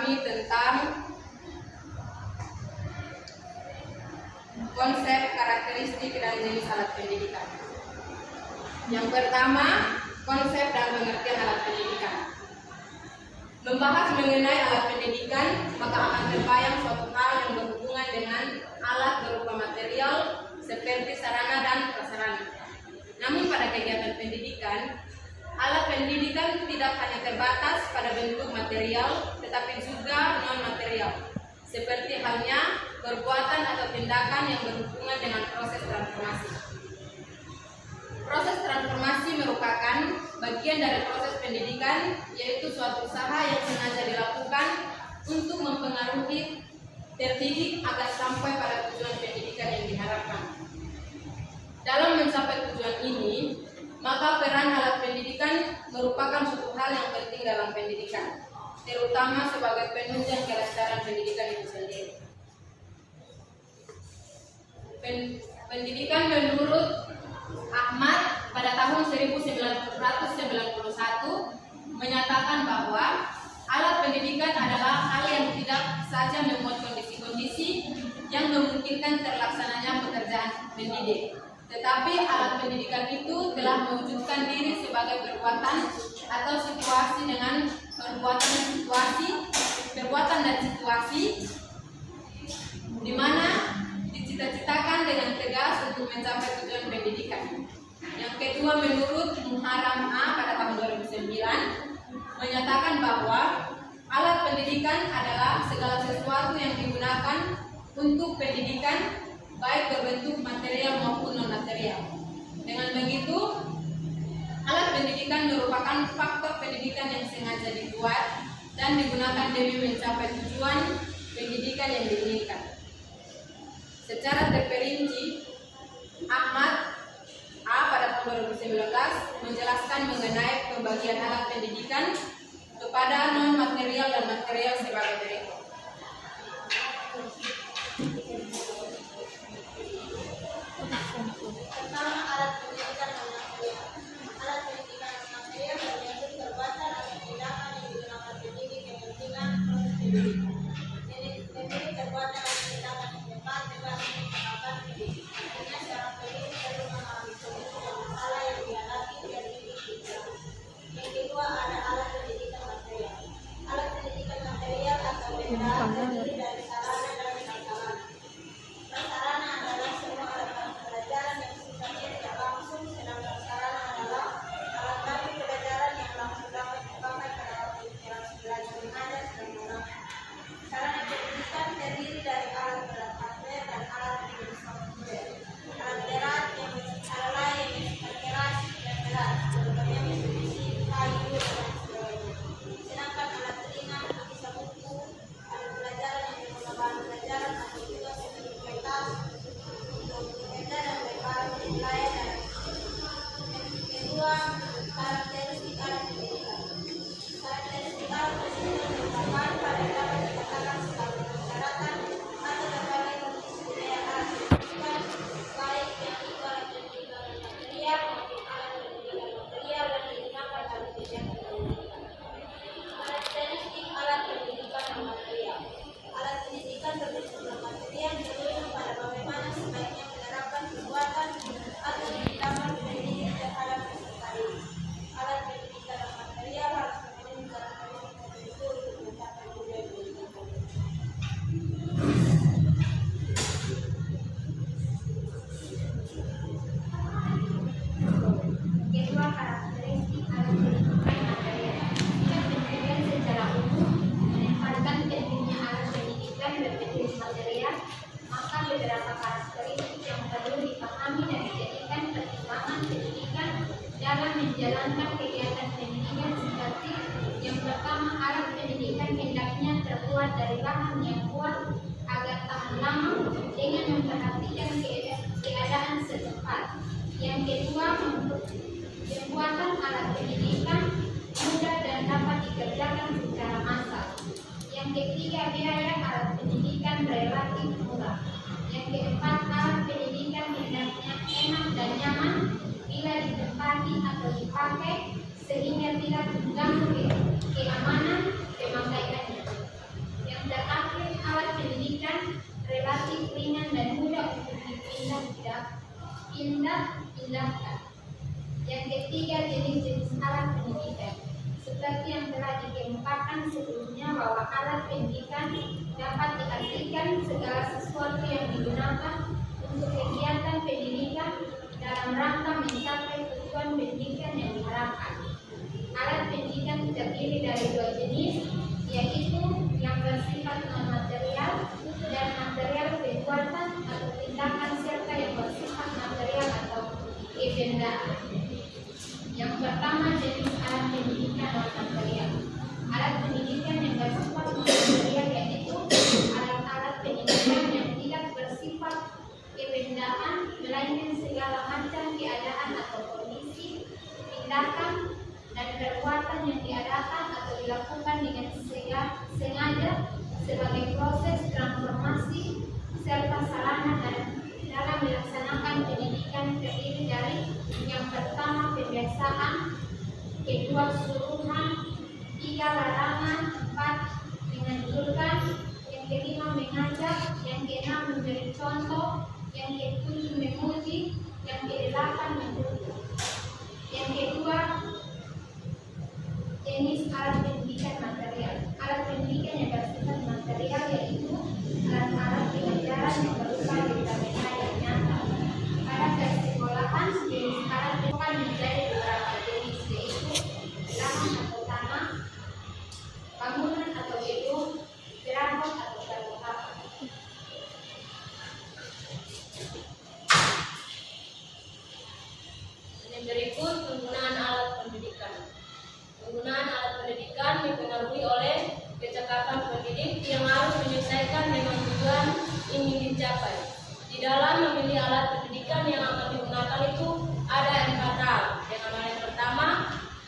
kami tentang konsep, karakteristik, dan jenis alat pendidikan. Yang pertama, konsep dan pengertian alat pendidikan. Membahas mengenai alat pendidikan, maka akan terbayang suatu hal yang berhubungan dengan alat berupa material seperti sarana dan prasarana. Namun pada kegiatan pendidikan, alat pendidikan tidak hanya terbatas pada bentuk material, tetapi juga non-material, seperti halnya perbuatan atau tindakan yang berhubungan dengan proses transformasi. Proses transformasi merupakan bagian dari proses pendidikan, yaitu suatu usaha yang sengaja dilakukan untuk mempengaruhi terdidik agar sampai pada tujuan pendidikan yang diharapkan. Dalam mencapai tujuan ini, maka peran alat pendidikan merupakan suatu hal yang penting dalam pendidikan, terutama sebagai penunjang kelestarian pendidikan itu sendiri. Pendidikan menurut Ahmad pada tahun 1991 menyatakan bahwa alat pendidikan adalah hal yang tidak saja membuat kondisi-kondisi yang memungkinkan terlaksananya pekerjaan pendidik, tetapi alat pendidikan itu telah mewujudkan diri sebagai perbuatan atau situasi dengan perbuatan dan situasi di mana dicita-citakan dengan tegas untuk mencapai tujuan pendidikan. Yang kedua, menurut Muharram A pada tahun 2009 menyatakan bahwa alat pendidikan adalah segala sesuatu yang digunakan untuk pendidikan, baik berbentuk material maupun non-material. Dengan begitu, alat pendidikan merupakan faktor pendidikan yang sengaja dibuat dan digunakan demi mencapai tujuan pendidikan yang diinginkan. Secara terperinci, Ahmad A pada tahun 2019 menjelaskan mengenai pembagian alat pendidikan kepada non-material dan material sebagai berikut. Pertama, alat pendidikan non-material. Alat pendidikan non-material berbentuk perbuatan atau tindakan yang digunakan pendidik yang pentingkan proses pendidikan. Pendidik perbuatan atau tindakan yang tepat tergantung kemampuan pendidik. Artinya seorang pendidik perlu memahami kondisi dan masalah yang dihadapi dan dididik. Yang kedua, ada alat pendidikan material. Alat pendidikan material atau benda terdiri dari sarana dan prasarana. Prasarana adalah semua alat pelajaran yang sifatnya tidak langsung, sedangkan sarana adalah alat bantu pelajaran yang langsung dapat dipakai pada waktu interaksi belajar mengajar dan mengajar. Sarana pendidikan terdiri dari alat berat hardware dan alat jenis software. Alat berat yang bersifat keras dan berat, contohnya mesin besi, kayu, dan sebagainya. Sedangkan alat ringan bisa buku, alat pelajaran yang menggunakan bahan pelajaran atau juga seperti kertas, pena dan lembar penilaian dan kedua, karakteristik alat pendidikan. Karakteristik alat pendidikan merupakan pada dapat dikatakan sebagai persyaratan atau berbagai kondisi budaya alat pendidikan, baik yang itu alat pendidikan material maupun alat pendidikan material yang digunakan dalam kegiatan pendidikan. Karakteristik alat pendidikan non material. Alat pendidikan berbentuk non material berujung pada bagaimana sebaiknya menerapkan perbuatan atau tindakan pendidik terhadap peserta didik. Alat pendidikan non material harus memenuhi karakteristik tertentu untuk mencapai tujuan pendidikan. Kedua, karakteristik alat pendidikan material. Material secara umum menempatkan pentingnya alat pendidikan berbentuk material, maka beberapa karakteristik yang perlu dipahami dan dijadikan pertimbangan pendidikan dalam menjalankan kegiatan pendidikan seperti yang pertama, alat pendidikan hendaknya terbuat dari bahan yang kuat agar tahan lama dengan memperhatikan keadaan setempat. Yang kedua, pembuatan alat pendidikan mudah dan dapat dikerjakan secara massal. Yang ketiga, biaya alat pendidikan relatif murah. Yang keempat, alat pendidikan hendaknya enak dan nyaman bila ditempati atau dipakai sehingga tidak mengganggu keamanan pemakaiannya. indahkan. Yang ketiga, jenis-jenis alat pendidikan. Seperti yang telah dikemukakan sebelumnya bahwa alat pendidikan dapat diartikan segala sesuatu yang digunakan untuk kegiatan pendidikan dalam rangka mencapai tujuan pendidikan yang diharapkan. Alat pendidikan terdiri dari dua jenis, yaitu yang bersifat non-material dan material perbuatan atau tindakan, serta yang bersifat material atau bendaan. Yang pertama, jenis alat pendidikan non-material. Alat pendidikan yang bersifat non-material yaitu alat-alat pendidikan yang tidak bersifat kebendaan, melainkan segala macam keadaan atau kondisi, tindakan, dan perbuatan yang diadakan atau dilakukan dengan sengaja sebagai proses transformasi serta sarana dan dalam melaksanakan pendidikan terdiri dari yang pertama pembiasaan, kedua suruhan, tiga larangan, empat menganjurkan, yang kelima mengajak, yang keenam memberi contoh, yang ketujuh memuji, yang kedelapan mendukung. Yang kedua, jenis alat pendidikan material. Alat pendidikan yang bersifat material yaitu alat-alat pengajaran yang berupa benda-benda yang nyata. Pada persekolahan, jenis alat pendidikan menjadi beberapa jenis, yaitu lahan atau tanah, bangunan atau gedung, perabot atau perlengkapan. Yang berikut, penggunaan alat pendidikan. Penggunaan alat pendidikan dipengaruhi oleh kecakapan pendidik yang harus menyesuaikan dengan tujuan ingin dicapai. Di dalam memilih alat pendidikan yang akan digunakan itu ada 4 hal. Dengan hal yang pertama,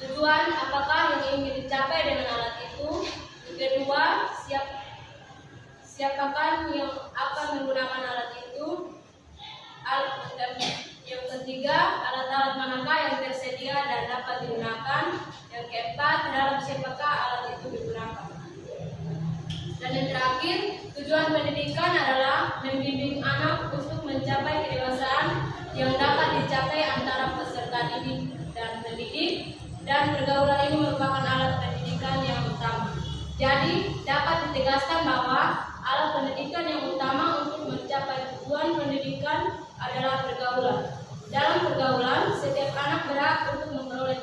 tujuan apakah yang ingin dicapai dengan alat itu. Yang kedua, siapakah yang akan menggunakan alat itu. Yang ketiga, alat-alat manakah yang tersedia dan dapat digunakan. Yang keempat, dalam siapakah alat itu digunakan. Dan yang terakhir, tujuan pendidikan adalah membimbing anak untuk mencapai kedewasaan yang dapat dicapai antara peserta didik dan pendidik, dan pergaulan ini merupakan alat pendidikan yang utama. Jadi, dapat ditegaskan bahwa alat pendidikan yang utama untuk mencapai tujuan pendidikan adalah pergaulan. Dalam pergaulan, setiap anak berhak untuk memperoleh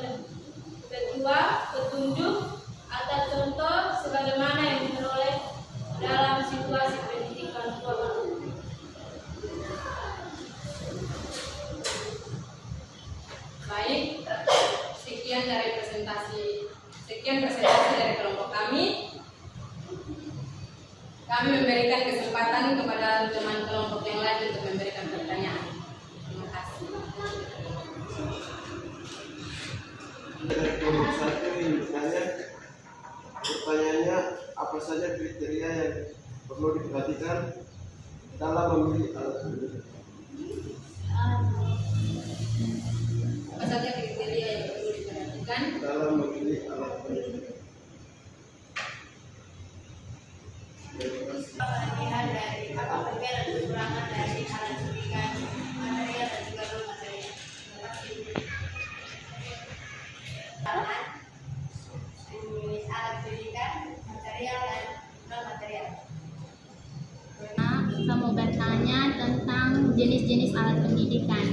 petunjuk atau contoh sebagaimana yang diperoleh dalam situasi pendidikan formal. Baik, sekian presentasi dari kelompok kami. Kami memberikan kesempatan kepada teman kelompok yang lain untuk memberikan pertanyaan. Terima kasih. Dari kelompok 1 ingin bertanya, pertanyaannya apa saja kriteria yang perlu diperhatikan dalam memilih alat pendidikan? Apa saja kriteria yang perlu diperhatikan Dalam memilih alat pendidikan. Penilaian dari apa perbedaan dan kekurangan dari alat pendidikan material dan juga non material. Jenis alat pendidikan material dan non material. Kita mau bertanya tentang jenis-jenis alat pendidikan.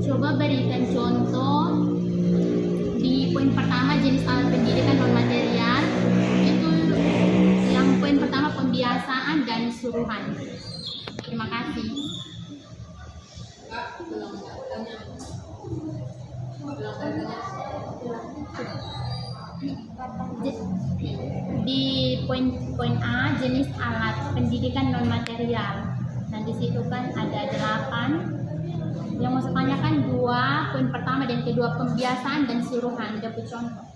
Coba berikan contoh di poin pertama, jenis alat pendidikan non material. Itu yang poin pertama, pembiasaan dan suruhan. Terima kasih. Pak, belum tanya. Di poin A, jenis alat pendidikan non material. Nah, di situ kan ada 8. Yang mau saya tanyakan 2, poin pertama dan kedua, pembiasaan dan suruhan. Dapat contoh.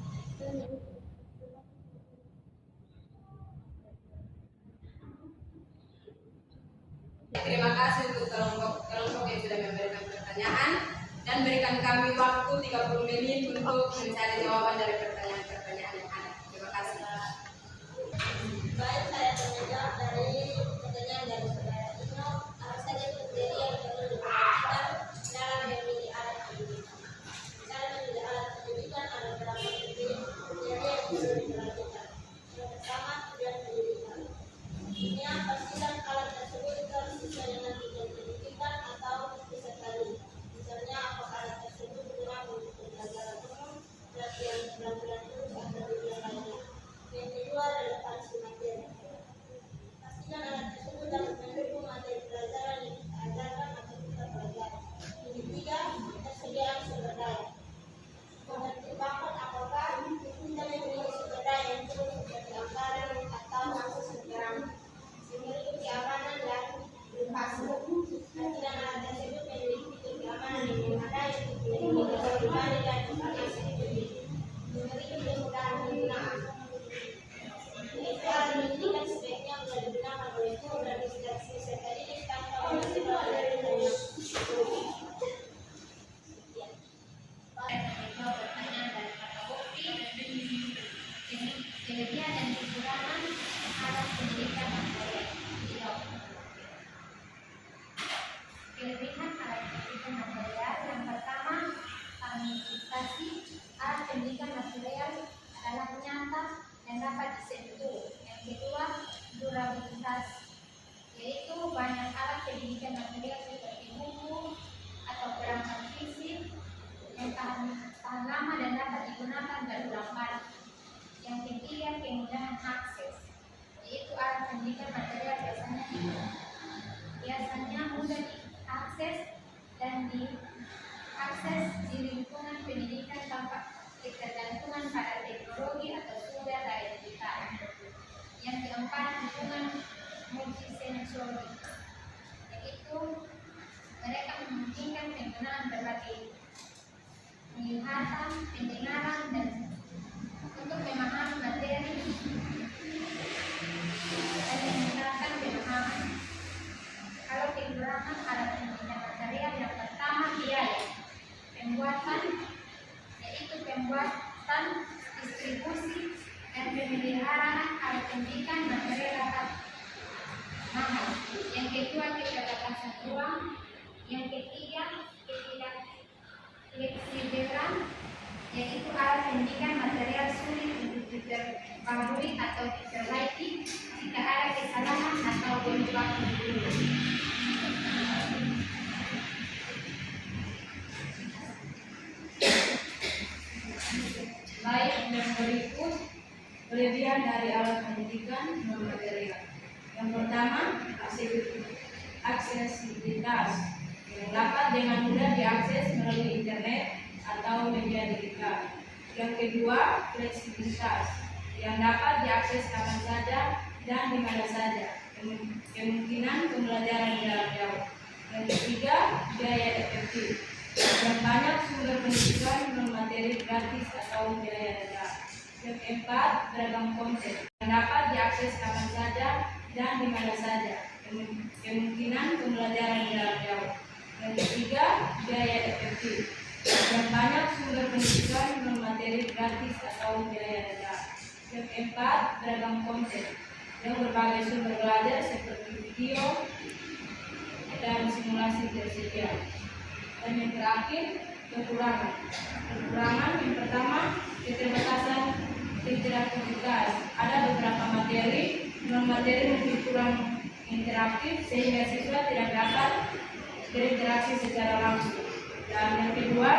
Terima kasih untuk kelompok yang sudah memberikan pertanyaan dan berikan kami waktu 30 menit untuk mencari jawaban dari pertanyaan-pertanyaan yang ada. Terima kasih. Baik, saya menjawab dari pertanyaan dari saudara Isno. Apa saja kriteria yang perlu diperhatikan dalam mengidentifikasi alat pendidikan material adalah nyata dan dapat disentuh. Yang kedua, durabilitas, yaitu banyak alat pendidikan material seperti buku atau perangkat fisik yang tahan lama dan dapat digunakan berulang kali. Yang ketiga, kemudahan akses, yaitu alat pendidikan material biasanya mudah diakses dan diakses di lingkungan pendidikan tanpa ketergantungan pada teknologi atau sumber daya digital. Yang keempat, lingkungan multisensori, yaitu mereka memungkinkan penggunaan berbagai penglihatan, pendengaran, dan untuk memahami materi dan meningkatkan pemahaman. Kalau kekurangan alat pendidikan material, yang pertama biaya pembuatan, yaitu pembuatan, distribusi, dan pemeliharaan alat pendidikan material dapat mahal. Yang kedua, keterbatasan ruang. Yang ketiga, ketidakfleksibelan, yaitu alat pendidikan material sulit untuk diperbarui atau diperbaiki jika ada kesalahan atau berubah. Baik, yang berikut kelebihan dari alat pendidikan non material. Yang pertama, aksesibilitas, yang dapat dengan mudah diakses melalui internet atau media digital. Yang kedua, fleksibilitas, yang dapat diakses kapan saja dan di mana saja. Kemungkinan pembelajaran jarak jauh. Yang ketiga, biaya efektif, yang banyak sumber pendidikan non materi gratis atau biaya rendah. Yang keempat, beragam konten yang dapat diakses kapan saja dan di mana saja. Kemungkinan pembelajaran jarak jauh. Yang ketiga, biaya efektif, yang banyak sumber pendidikan non materi gratis atau biaya rendah. Yang keempat, beragam konten yang berbagai sumber belajar seperti video dan simulasi tersedia. Dan yang terakhir, kekurangan. Kekurangan yang pertama, keterbatasan interaktivitas. Ada beberapa materi non materi mungkin kurang interaktif sehingga siswa tidak dapat berinteraksi secara langsung. Dan yang kedua,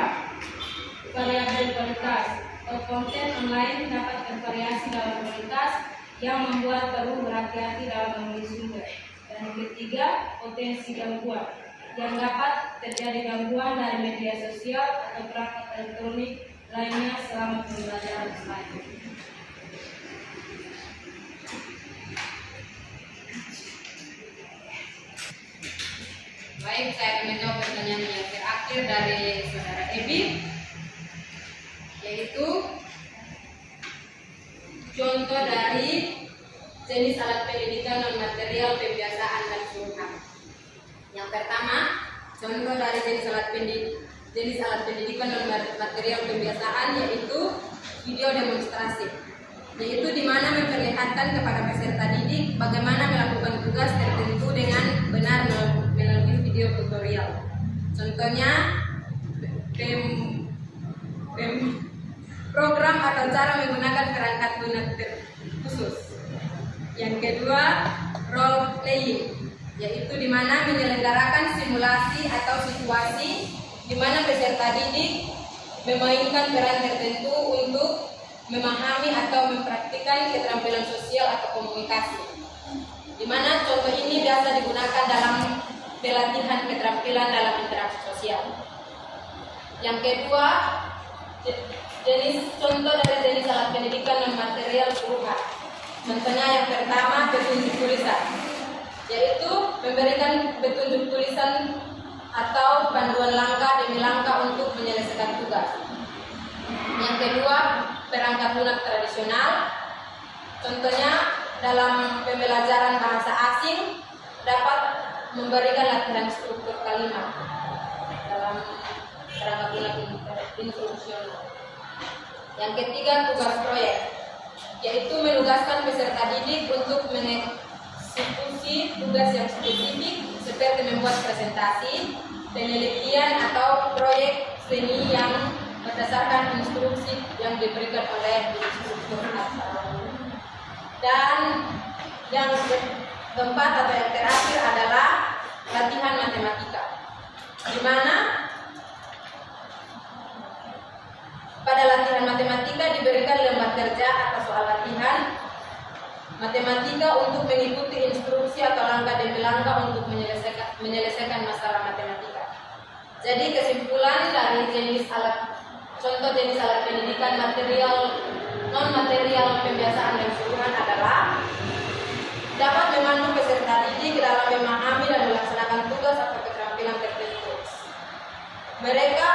variabel kualitas. Konten online dapat bervariasi dalam kualitas yang membuat perlu berhati-hati dalam memilih sumber. Dan yang ketiga, potensi gangguan, yang dapat terjadi gangguan dari media sosial atau perangkat elektronik lainnya selama pembelajaran online. Baik, saya akan menjawab pertanyaan yang terakhir dari saudara Ebi, yaitu contoh dari jenis alat pendidikan non material pembiasaan dan suruhan. Yang pertama, contoh dari jenis alat pendidikan non material pembiasaan yaitu video demonstrasi, yaitu di mana memperlihatkan kepada peserta didik bagaimana melakukan tugas tertentu dengan benar melalui video tutorial. Contohnya program atau cara menggunakan perangkat lunak khusus. Yang kedua, role playing, yaitu di mana menyelenggarakan simulasi atau situasi di mana peserta didik memainkan peran tertentu untuk memahami atau mempraktikkan keterampilan sosial atau komunikasi. Di mana contoh ini biasa digunakan dalam pelatihan keterampilan dalam interaksi sosial. Yang kedua, contoh dari jenis alat pendidikan non material suruhan. Contohnya yang pertama, petunjuk tulisan, yaitu memberikan petunjuk tulisan atau panduan langkah demi langkah untuk menyelesaikan tugas. Yang kedua, perangkat lunak tradisional. Contohnya dalam pembelajaran bahasa asing dapat memberikan latihan struktur kalimat dalam perangkat lunak instruksional. Yang ketiga, tugas proyek, yaitu menugaskan peserta didik untuk mengeksekusi tugas yang spesifik seperti membuat presentasi, penelitian atau proyek seni yang berdasarkan instruksi yang diberikan oleh instruktur asal. Dan yang keempat atau yang terakhir adalah latihan matematika, di mana pada latihan matematika diberikan lembar kerja atau soal latihan matematika untuk mengikuti instruksi atau langkah demi langkah untuk menyelesaikan masalah matematika. Jadi kesimpulan dari contoh jenis alat pendidikan material, non material, pembiasaan dan suruhan adalah dapat memandu peserta didik dalam memahami dan melaksanakan tugas atau keterampilan tertentu. Mereka